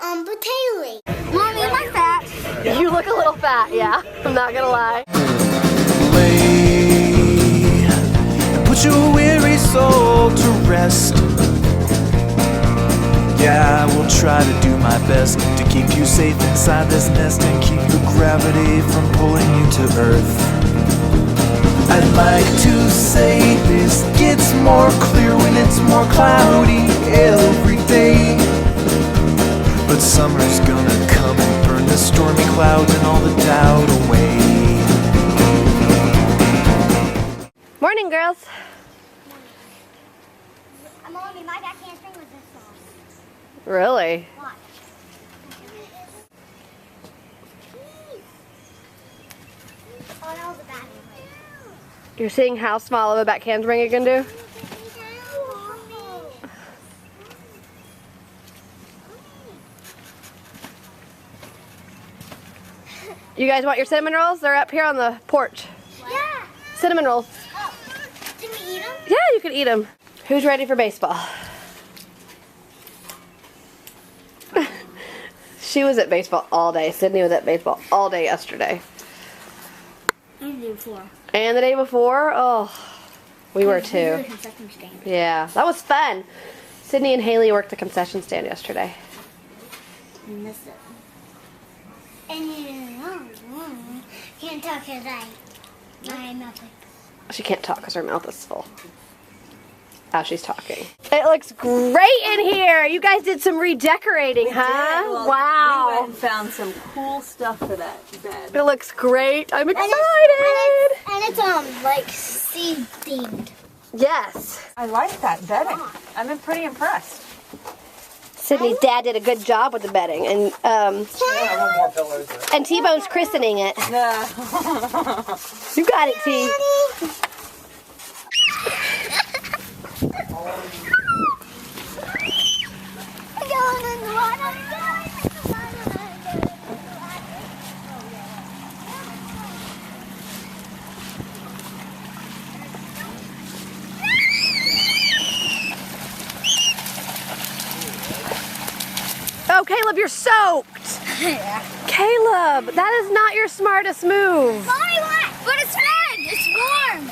Bratayley. Mommy, am I fat? You look a little fat, yeah. I'm not gonna lie. Lay and put your weary soul to rest. Yeah, I will try to do my best to keep you safe inside this nest and keep your gravity from pulling you to earth. I'd like to say this gets more clear when it's more cloudy every day, but summer's gonna come and burn the stormy clouds and all the doubt away. Morning, girls. Mommy, my backhand string was this long. Really? Watch. Oh, that was a bad one. You're seeing how small of a back handspring you can do? You guys want your cinnamon rolls? They're up here on the porch. Yeah. Cinnamon rolls. Oh, can we eat them? Yeah, you can eat them. Who's ready for baseball? She was at baseball all day. Sydney was at baseball all day yesterday. And the day before. And the day before? Oh, we were too. Concession stand. Yeah, that was fun. Sydney and Hayley worked the concession stand yesterday. You missed it. And you can't talk because my mouth. She can't talk because her mouth is full. As she's talking. It looks great in here. You guys did some redecorating, huh? Well, wow. We went and found some cool stuff for that bed. It looks great. I'm excited. And it's like sea themed. Yes. I like that bedding. I've been pretty impressed. Sydney's dad did a good job with the bedding, and T-Bone's christening it. You got it, T. Oh, Caleb, you're soaked. Yeah. Caleb, that is not your smartest move. Mommy, what? But it's fun. It's warm.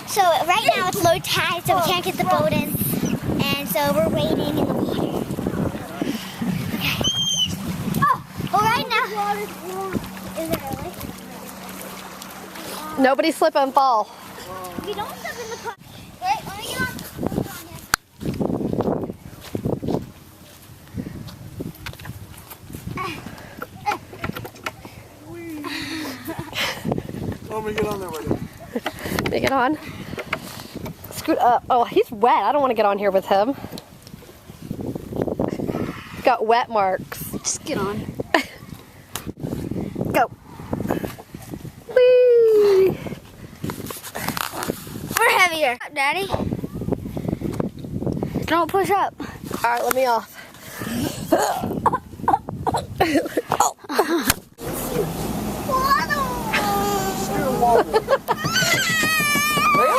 So right now it's low tide, so we can't get the boat in, and so we're waiting in the water. Okay. Oh, well right now. Is it early? Nobody slip and fall. We don't step in the car. Wait, let me get on. Let me get on there with you. Let me get on. Scoot up. Oh, he's wet. I don't want to get on here with him. He's got wet marks. Just get on. Go. Whee! We're heavier. Daddy. Don't push up. All right, let me off.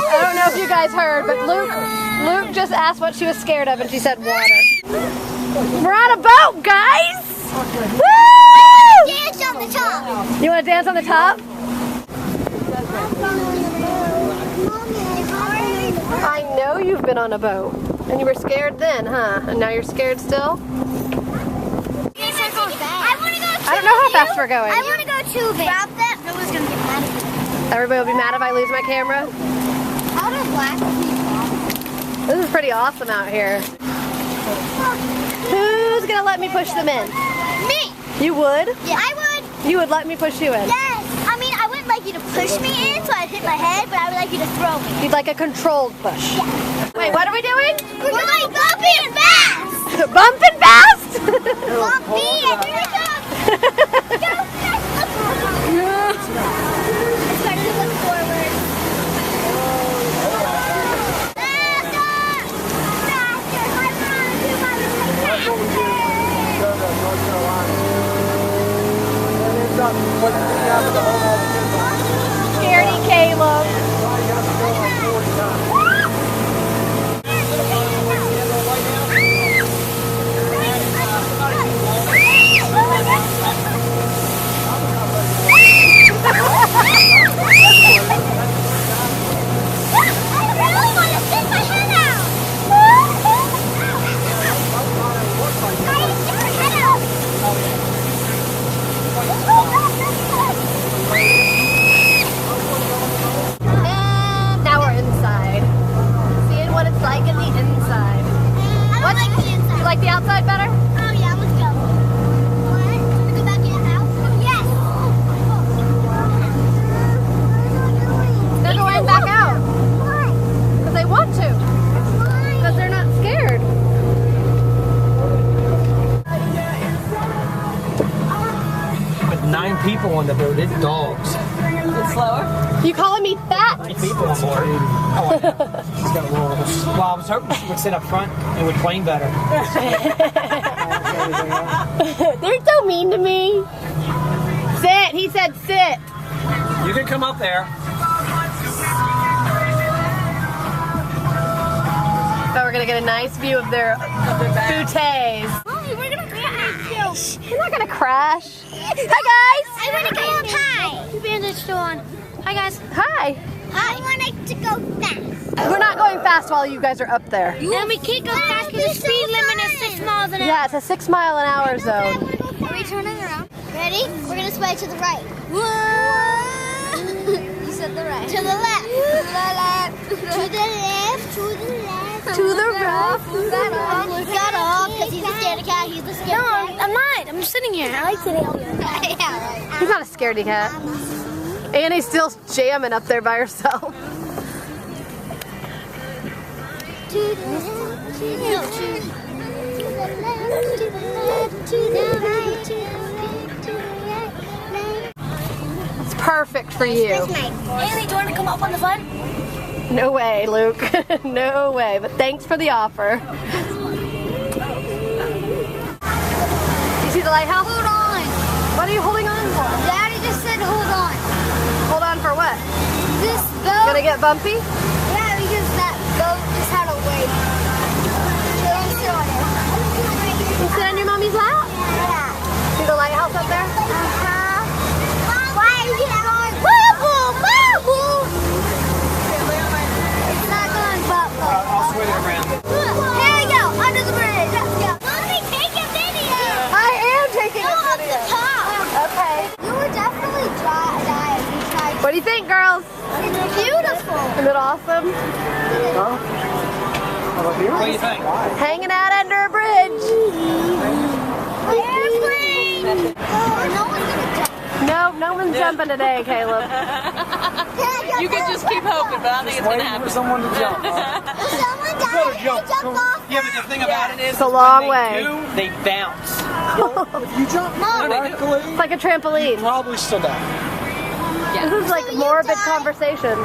I don't know if you guys heard, but Luke just asked what she was scared of, and she said water. We're on a boat, guys! Woo! Dance on the top. You want to dance on the top? I know you've been on a boat, and you were scared then, huh? And now you're scared still? I don't know how fast we're going. I want to go too big. Stop that. Nobody's going to get mad at me. Everybody will be mad if I lose my camera. How do black This is pretty awesome out here. Who's gonna let me push them in? Me. You would? Yeah, I would. You would let me push you in? Yes. I mean, I wouldn't like you to push me in so I'd hit my head, but I would like you to throw me. You'd like a controlled push. Yeah. Wait, what are we doing? We're going bumpy and fast. Bumping fast? Bumpy and here we go. Go fast. It's better to look forward. Scaredy Caleb. get better? Oh yeah, let's go. What? Wanna go back in the house? Yes. They're going back out. Why? Because they want to. Why? Because they're not scared. With 9 people on the boat, it's dogs. It's slower. You calling me fat? 9 people on board. Oh, I know. She's got rules. Well, I was hoping she would sit up front and would clean better. They're so mean to me. Sit. He said sit. You can come up there. So we're gonna get a nice view of their bouteilles. Mommy, we're gonna crash. We're not gonna crash. Hi guys. I wanna go up high. Bandage still on. Hi guys. Hi. I want to go fast. We're not going fast while you guys are up there. And we can't go fast because the speed limit is 6 miles an hour. Yeah, it's a 6 mile an hour zone. Are we turning around? Ready? We're gonna sway to the right. Whoa! You said the right. To the left. To the left. To the left. To the left. To the right. Luke got off because he's a scaredy cat. He's a scaredy cat. No, I'm not. I'm sitting here. I like sitting here. Yeah, right. He's not a scaredy cat. Annie's still jamming up there by herself. To the left. To the left. To the left. To the right. To the left. To the right. It's perfect for you. Haley, do you want to come up on the fun? No way, Luke. No way, but thanks for the offer. You see the lighthouse? Hold on. What are you holding on for? Daddy just said hold on. Hold on for what? This boat. Gonna get bumpy? Yeah, because that boat just had a wave. So don't sit on it. You sit on your mommy's lap? Yeah. See the lighthouse up there? Why are you going bubble, bubble? It's not going bubble. I'll swing it around. Here we go, under the bridge. Let's go. Mommy, take a video. I am taking Go a up video. the top. Okay. You would definitely die if you tried. What do you think, girls? It's beautiful. Isn't it awesome? What do you think? Hanging out under a bridge. Airplane. Oh, no one's gonna jump. No one's jumping today, Caleb. You can just keep hoping, but I don't think it's gonna Waiting happen. for someone to jump. If someone died, they jump off. Yeah, but the thing about it is, It's a long when way. they do, they bounce. If you jump correctly, It's like a trampoline. probably still die. This is like So you morbid die. conversation.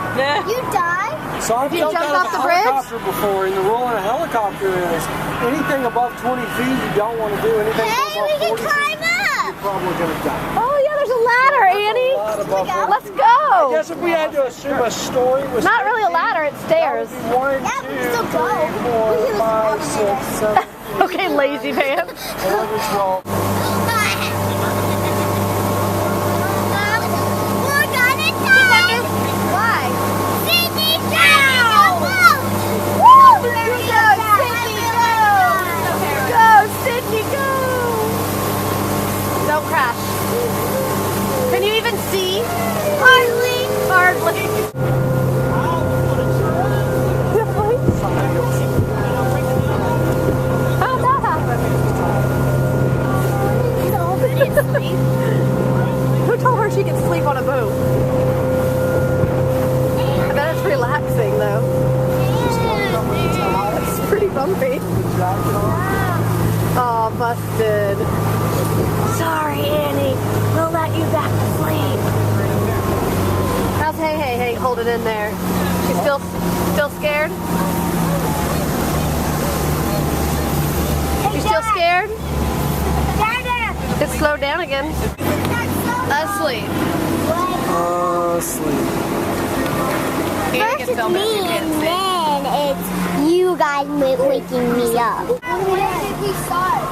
You die. So I've You jumped jumped out off of the a bridge? helicopter before, and the rule in a helicopter is anything above 20 feet you don't want to do. Anything Hey, we above can 40 feet, climb up. you're probably going to die. Oh yeah, there's a ladder, Annie. A lot above 40. Let's I go. guess if we had to assume a story was Not really a ladder, it's stairs. 1, Yeah, we 2, still go. 3, 4, 5, 6, 7, Okay, lazy pants. 11, 12. We're gonna die. Why? Sydney, down. Woo! Sydney, go! Go, Sydney, go! Don't crash. Can you even see? Hardly. Hardly. How'd that happen? Who told her she could sleep on a boat? I bet it's relaxing though. It's pretty bumpy. Oh, busted. Sorry, Annie. We'll let you back to sleep. How's Hey hold it in there? She's still scared? You still scared? It's slowed down again. Asleep. Sleep. Annie can film it. Me, and then it's you guys waking me up. We saw it.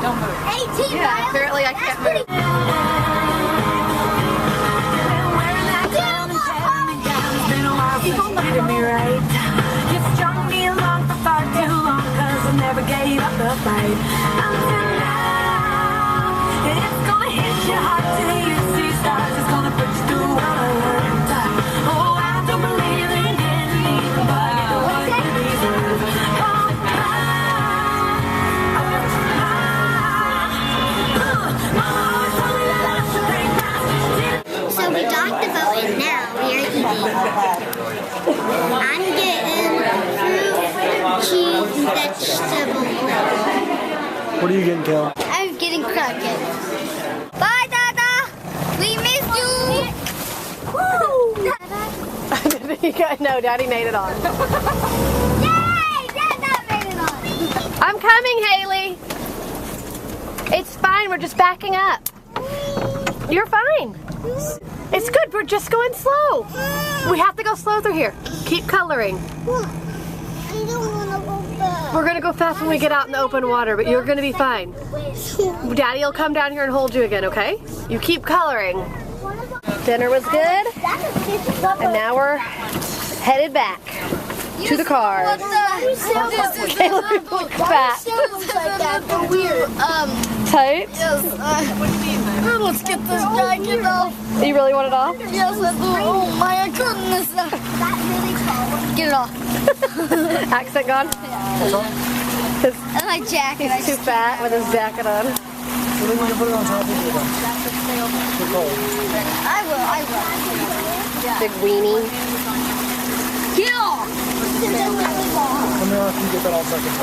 Don't move. 18 Yeah, miles. apparently I can't move. can kill. I'm getting crooked. Bye, Dada. We miss you. No, Daddy made it on. Yay! Dada made it on. I'm coming, Hayley. It's fine. We're just backing up. You're fine. It's good. We're just going slow. We have to go slow through here. Keep coloring. I don't want to go back. We're going to go fast when we get out in the open water, but you're going to be fine. Daddy will come down here and hold you again, okay? You keep coloring. Dinner was good, and now we're headed back to the car. Caleb looks fat. Tight? Let's get this jacket off. You really want it off? Yes, I do. Oh my goodness. Get it off. Accent gone? And my jacket. He's too fat with his jacket on. So then you can put it on top of you. I will. Big weenie. Get off. Come here, I can get that all second.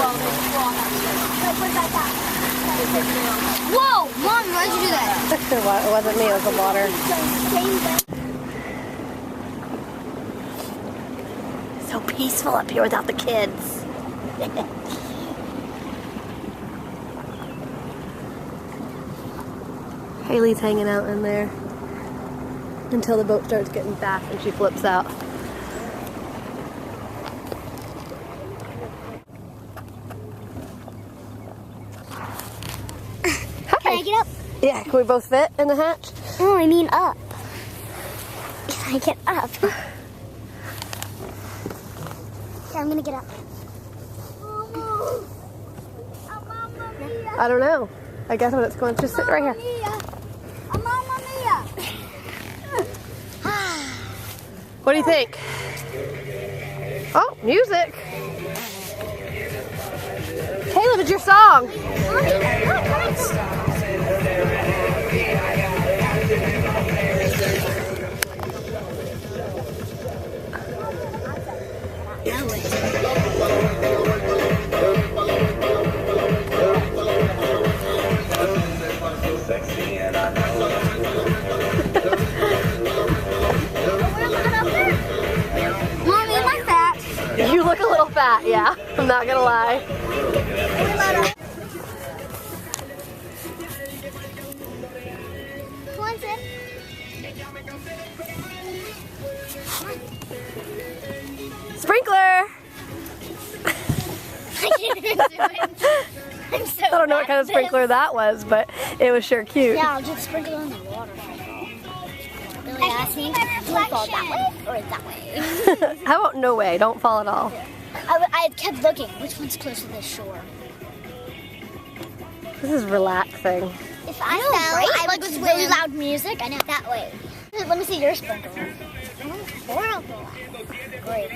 Whoa, Mom, why'd you do that? It wasn't me, it was the water. So peaceful up here without the kids. Hayley's hanging out in there until the boat starts getting fast and she flips out. Can I get up? Yeah, can we both fit in the hatch? No, I mean up. Can I get up? Okay, I'm gonna get up. I don't know. I guess when it's going to just sit right here. What do you think? Oh, music. Caleb, it's your song. Mommy, am I fat? You look a little fat, yeah. I'm not gonna lie. Sprinkler! I can't even do it. I'm so I don't know what kind of bad at sprinkler that was, but it was sure cute. Yeah, I'll just sprinkle on the water. Really ask me, do I fall that way or that way? How about no way? Don't fall at all. I kept looking. Which one's close to the shore? This is relaxing. If I fell, I would with really loud music. I know that way. Let me see your sprinkler. Great.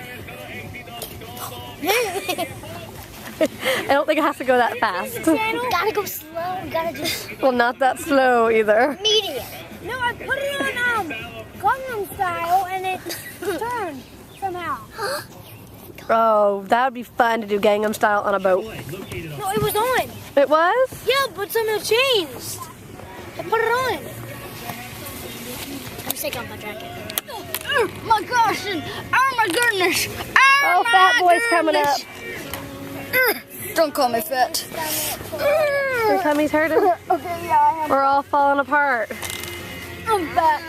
I don't think it has to go that fast. Gotta go slow. Gotta just Well, not that slow either. medium. No, I put it on Gangnam Style and it turned somehow. Oh, that would be fun to do Gangnam Style on a boat. No, it was on. It was? Yeah, but somehow changed. I put it on. I'm sick on my jacket. Oh my gosh, and oh my goodness. Oh, fat boy's coming up. Don't call me fat. Your tummy's hurting? Okay, yeah, I am. We're all falling apart. I'm fat.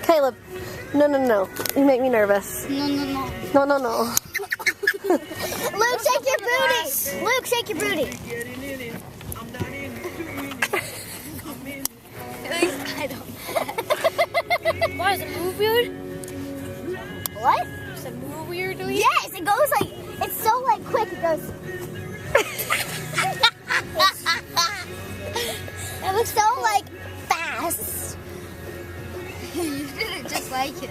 Caleb, no. You make me nervous. No. No. Luke, shake your booty. Luke, shake your booty. I don't. Why does it move weird? What? Does it move weird? Yes, it goes like, it's so like quick, it goes. It looks so like fast. You did it just like his.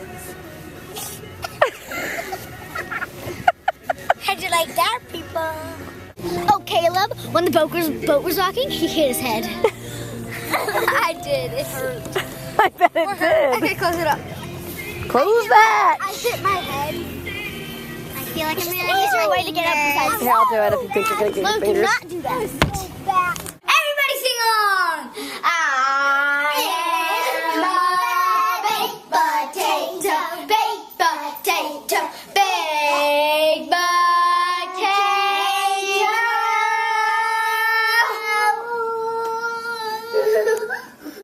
How'd you like that, people? Oh, Caleb, when the boat was rocking, he hit his head. I did. It hurt. I bet it did. Okay, close it up. Close that. I hit my head. I feel like it's an easier way to get up besides Here, I'll do it if you think you're going to get your Luke, do fingers. not do that. back. Everybody sing along! I am a baked potato, baked potato, baked potato.